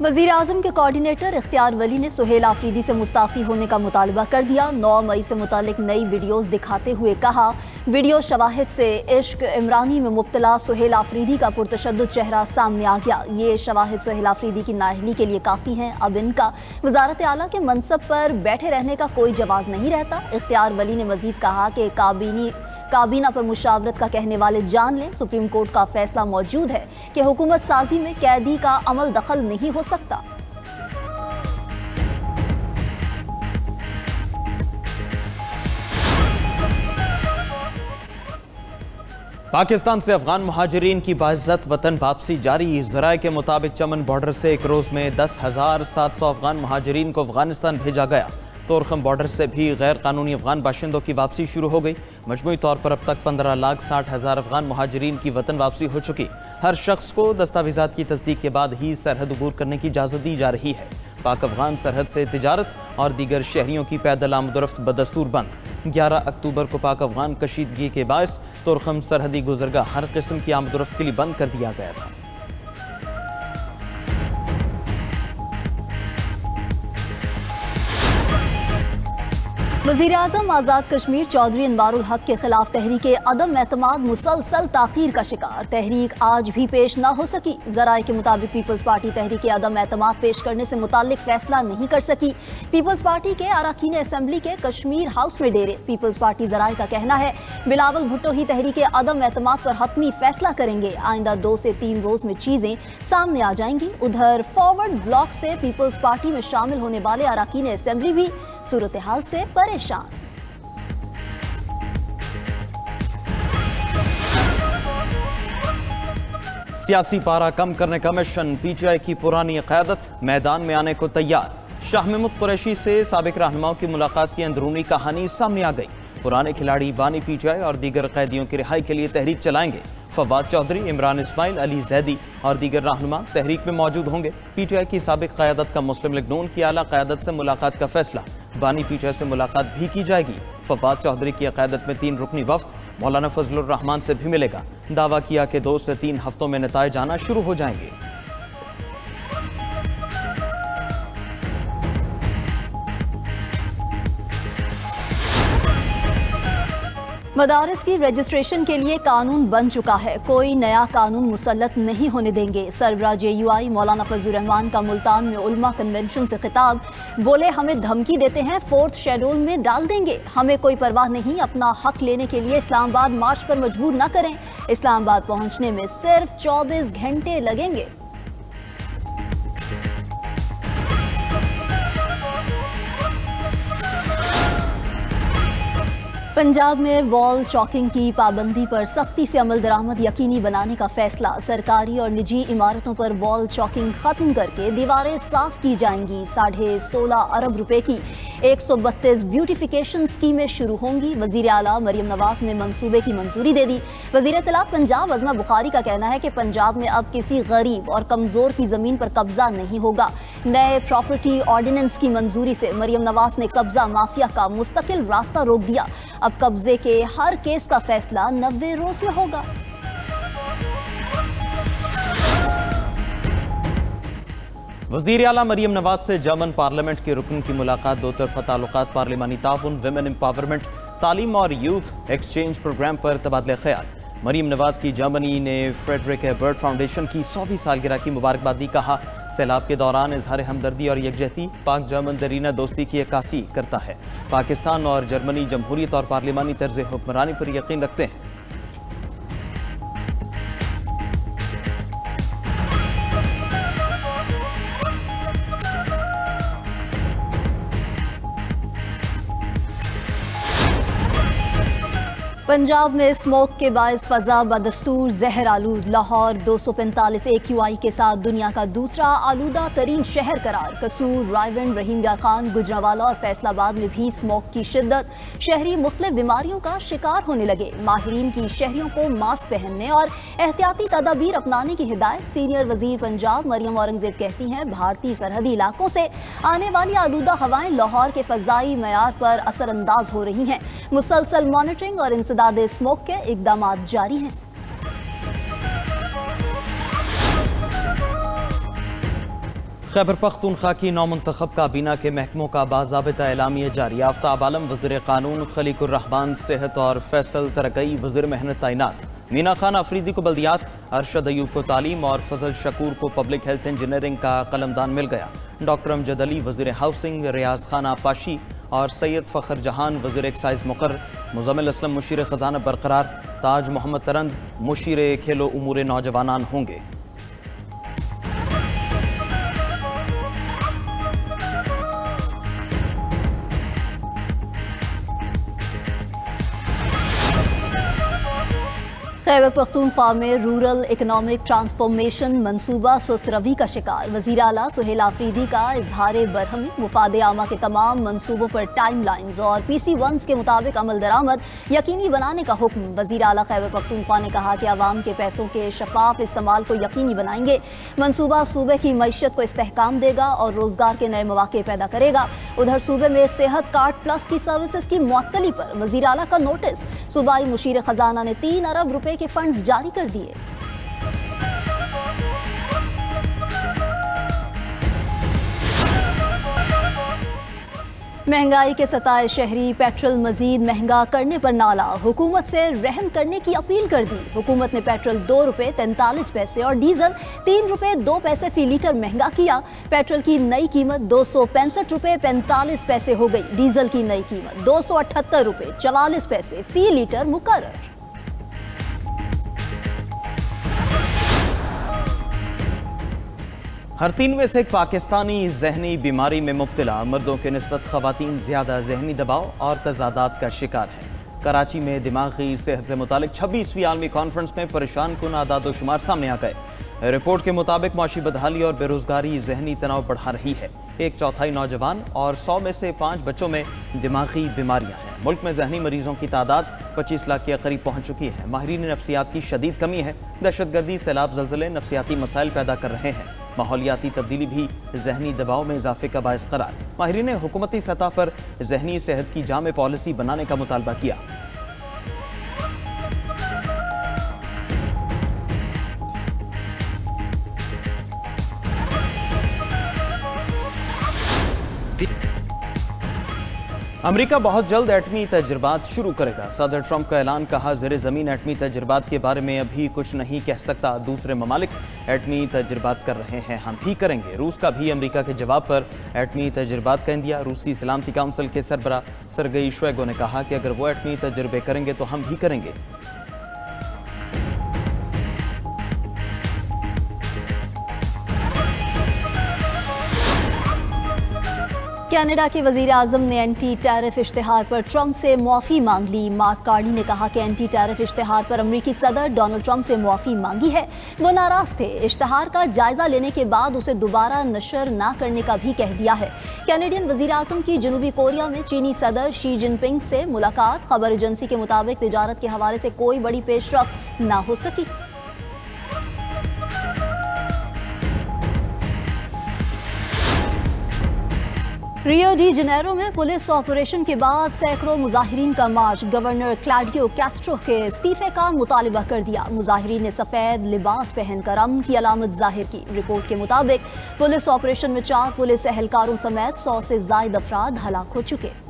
वज़ीर आज़म के कोऑर्डिनेटर इख्तियार वली ने सुहेल आफरीदी से मुस्ताफ़ी होने का मुतालबा कर दिया। 9 मई से मुतालिक नई वीडियोज़ दिखाते हुए कहा, वीडियो शवाहिद से इश्क इमरानी में मुब्तला सुहेल आफरीदी का पुरतशद्दुद चेहरा सामने आ गया। ये शवाहिद सुहेल आफरीदी की नाअहली के लिए काफ़ी हैं। अब इनका वज़ारत आला के मनसब पर बैठे रहने का कोई जवाज़ नहीं रहता। इख्तियार वली ने मज़ीद कहा कि काबीना पर मुशावरत का कहने वाले जान लें, सुप्रीम कोर्ट का फैसला मौजूद है कि हुकूमत साजी में कैदी का अमल दखल नहीं हो सकता। पाकिस्तान से अफगान मुहाजिरीन की बाइज्जत वतन वापसी जारी। ज़राए के मुताबिक चमन बॉर्डर से एक रोज़ में 10,700 अफगान मुहाजिरीन को अफगानिस्तान भेजा गया। तोरखम बॉर्डर से भी गैर कानूनी अफगान बाशिंदों की वापसी शुरू हो गई। मजमूई तौर पर अब तक 15,60,000 अफगान मुहाजिरीन की वतन वापसी हो चुकी। हर शख्स को दस्तावेजात की तस्दीक के बाद ही सरहद अबूर करने की इजाज़त दी जा रही है। पाक अफगान सरहद से तिजारत और दीगर शहरियों की पैदल आमदोरफ्त बदस्तूर बंद। 11 अक्टूबर को पाक अफगान कशीदगी के बायस तोरखम सरहदी गुजरगाह हर किस्म की आमदोरफ्त के लिए बंद कर दिया गया था। वज़ीर आज़म आज़ाद कश्मीर चौधरी अनवारुल हक के खिलाफ तहरीक अदम एतमाद मुसलसल ताख़ीर का शिकार। तहरीक आज भी पेश ना हो सकी। ज़राए के मुताबिक पीपल्स पार्टी तहरीक अदम एतमाद पेश करने से मुताल्लिक फैसला नहीं कर सकी। पीपल्स पार्टी के अरकान असम्बली के कश्मीर हाउस में डेरे। पीपल्स पार्टी ज़राए का कहना है बिलावल भुट्टो ही तहरीक अदम एतमाद पर हतमी फैसला करेंगे। आइंदा 2 से 3 रोज़ में चीज़ें सामने आ जाएंगी। उधर फॉरवर्ड ब्लॉक से पीपल्स पार्टी में शामिल होने वाले अरकान असम्बली भी सूरत हाल से परेशान। सियासी पारा कम करने का मिशन। पीटीआई की पुरानी क़यादत मैदान में आने को तैयार। शाह महमूद कुरैशी से साबिक रहनुमाओं की मुलाकात की अंदरूनी कहानी सामने आ गई। पुराने खिलाड़ी बानी पीटीआई और दीगर कैदियों की रिहाई के लिए तहरीक चलाएंगे। फवाद चौधरी, इमरान इस्माइल, अली जैदी और दीगर रहनुमा तहरीक में मौजूद होंगे। पीटीआई की साबिक क़यादत का मुस्लिम लीग नून की आला क़यादत से मुलाकात का फैसला। बानी पीटीआई से मुलाकात भी की जाएगी। फवाद चौधरी की क़यादत में 3 रुकनी वफ्द मौलाना फजलुर रहमान से भी मिलेगा। दावा किया कि 2 से 3 हफ्तों में नताइज आना शुरू हो जाएंगे। मदारिस की रजिस्ट्रेशन के लिए कानून बन चुका है। कोई नया कानून मुसल्लत नहीं होने देंगे। सरबराह JUI मौलाना फजलुर रहमान का मुल्तान में उलमा कन्वेंशन से खिताब। बोले, हमें धमकी देते हैं 4th शेड्यूल में डाल देंगे। हमें कोई परवाह नहीं। अपना हक लेने के लिए इस्लामाबाद मार्च पर मजबूर न करें। इस्लामाबाद पहुंचने में सिर्फ 24 घंटे लगेंगे। पंजाब में वॉल चॉकिंग की पाबंदी पर सख्ती से अमल दरामद यकीनी बनाने का फैसला। सरकारी और निजी इमारतों पर वॉल चॉकिंग खत्म करके दीवारें साफ की जाएंगी। 16.5 अरब रुपए की 132 ब्यूटिफिकेशन स्कीमें शुरू होंगी। वजीर आला मरियम नवाज ने मंसूबे की मंजूरी दे दी। वजीर इत्तलात पंजाब अज़मा बुखारी का कहना है कि पंजाब में अब किसी गरीब और कमजोर की जमीन पर कब्जा नहीं होगा। नए प्रॉपर्टी ऑर्डिनेंस की मंजूरी से मरियम नवाज ने कब्जा माफिया का मुस्तकिल रास्ता रोक दिया। अब कब्जे के हर केस का फैसला 90 रोज में होगा। वज़ीर आला मरियम नवाज से जर्मन पार्लियामेंट के रुकन की मुलाकात। 2 तरफ़ा ताल्लुकात, पार्लिमानी ताउन, विमेन एम्पावरमेंट, तालीम और यूथ एक्सचेंज प्रोग्राम पर तबादले ख्याल। मरियम नवाज की जर्मनी ने फ्रेडरिक एबर्ट फाउंडेशन की 100वीं सालगिरह की मुबारकबाद दी। कहा, सैलाब के दौरान इजहार हमदर्दी और यकजहती पाक जर्मन दरीना दोस्ती की अक्कासी करता है। पाकिस्तान और जर्मनी जमहूरियत और पार्लिमानी तर्ज हुक्मरानी पर यकीन रखते हैं। पंजाब में स्मोक के बायस फजा बदस्तूर जहर आलूद। लाहौर 245 AQI के साथ दुनिया का दूसरा आलूदा तरीन शहर करार। कसूर, रायबंड, रहीम यार खान, गुजरांवाला और फैसलाबाद में भी स्मोक की शिद्दत। शहरी मुख्तलिफ बीमारियों का शिकार होने लगे। माहिरीन की शहरियों को मास्क पहनने और एहतियाती तदाबीर अपनाने की हिदायत। सीनियर वजीर पंजाब मरियम औरंगजेब कहती हैं, भारतीय सरहदी इलाकों से आने वाली आलूदा हवाएं लाहौर के फजाई मयार पर असरअंदाज हो रही हैं। मुसलसल मॉनिटरिंग और इंसदाद स्मोक के इकदामात जारी हैं। खैबर पख्तूनख्वा की नौमुंतखब काबीना के महकमों का बाज़ाबिता एलामिया जारी। आफ्ताब आलम वज़ीर क़ानून, खलीकुर रहमान सेहत और फैसल तरक़ई वज़ीर मेहनत तैनात। मीना खान अफरीदी को बल्दियात, अरशद अयूब को तालीम और फजल शकूर को पब्लिक हेल्थ इंजीनियरिंग का कलमदान मिल गया। डॉक्टर अमजद अली वज़ीर हाउसिंग, रियाज खान आपाशी और सैयद फ़खर जहान वज़ीर एक्साइज मुक़र्रर। मुज़म्मिल असलम मुशीर ख़जाना बरकरार। ताज मोहम्मद तरंद मुशीर खेलो उमूर नौजवानान होंगे। खैबर पख्तूनख्वा में रूरल इकनॉमिक ट्रांसफॉर्मेशन मनसूबा सुस्त रवी का शिकार। वज़ीर आला सुहेल आफरीदी का इजहार बरहमी। मुफाद आमा के तमाम मनसूबों पर टाइम लाइन्स और PC1s के मुताबिक अमल दरामद यकीनी बनाने का हुक्म। वज़ीर आला खैबर पख्तूनख्वा ने कहा कि आवाम के पैसों के शफाफ इस्तेमाल को यकीनी बनाएंगे। मनसूबा सूबे की मईशत को इस्तेहकाम देगा और रोजगार के नए मौके पैदा करेगा। उधर सूबे में सेहत कार्ड प्लस की सर्विसेज की मुअत्तली पर वज़ीर आला का नोटिस। सूबाई मुशीर खजाना ने 3 अरब रुपए के फंड्स जारी कर दिए। महंगाई के सताए शहरी पेट्रोल मजीद महंगा करने पर नाला। हुकूमत से रहम करने की अपील कर दी। हुकूमत ने पेट्रोल 2 रुपए 43 पैसे और डीजल 3 रुपए 2 पैसे फी लीटर महंगा किया। पेट्रोल की नई कीमत 265 रुपए 45 पैसे हो गई। डीजल की नई कीमत 278 रुपए 44 पैसे फी लीटर मुकर्रर। हर 3 में से एक पाकिस्तानी जहनी बीमारी में मुब्तला। मर्दों के निस्बत खवातीन ज़्यादा जहनी दबाव और तजादात का शिकार है। कराची में दिमागी सेहत से मुतालिक 26वीं आलमी कॉन्फ्रेंस में परेशान कुन आदाद शुमार सामने आ गए। रिपोर्ट के मुताबिक माशी बदहाली और बेरोजगारी जहनी तनाव बढ़ा रही है। 1/4 नौजवान और 100 में से 5 बच्चों में दिमागी बीमारियां हैं। मुल्क में जहनी मरीजों की तादाद 25 लाख के करीब पहुंच चुकी है। माहिरीन नफ्सियात की शदीद कमी है। दहशतगर्दी, सैलाब, जल्जले नफ्सियाती मसाइल पैदा कर रहे हैं। माहौलियाती तब्दीली भी जहनी दबाव में इजाफे का बायस करार। माहिरीन ने हुकूमती सतह पर जहनी सेहत की जामे पॉलिसी बनाने का मुतालबा किया। अमेरिका बहुत जल्द एटमी तजर्बात शुरू करेगा। सदर ट्रंप का ऐलान। कहा, ज़ेरे ज़मीन एटमी तजर्बात के बारे में अभी कुछ नहीं कह सकता। दूसरे ममालिक एटमी तजर्बात कर रहे हैं, हम भी करेंगे। रूस का भी अमेरिका के जवाब पर एटमी तजर्बात का इंदिया। रूसी सलामती काउंसिल के सरबरा सरगई शोइगु ने कहा कि अगर वो एटमी तजर्बे करेंगे तो हम भी करेंगे। कनाडा के वजीर आजम ने एंटी टैरिफ इश्तिहार पर ट्रंप से मुआफ़ी मांग ली। मार्क कार्नी ने कहा कि एंटी टैरिफ इश्तिहार पर अमरीकी सदर डोनाल्ड ट्रंप से मुआफ़ी मांगी है। वो नाराज थे। इश्तिहार का जायजा लेने के बाद उसे दोबारा नशर ना करने का भी कह दिया है। कैनेडियन वजीर आजम की जनूबी कोरिया में चीनी सदर शी जिनपिंग से मुलाकात। खबर एजेंसी के मुताबिक तिजारत के हवाले से कोई बड़ी पेशरफ्त ना हो सकी। रियो डी जनेरो में पुलिस ऑपरेशन के बाद सैकड़ों मुजाहिरीन का मार्च। गवर्नर क्लॉडियो कैस्ट्रो के इस्तीफे का मुतालबा कर दिया। मुजाहिरीन ने सफ़ेद लिबास पहनकर अमन की अलामत जाहिर की। रिपोर्ट के मुताबिक पुलिस ऑपरेशन में 4 पुलिस एहलकारों समेत 100 से ज़ायद अफराद हलाक हो चुके।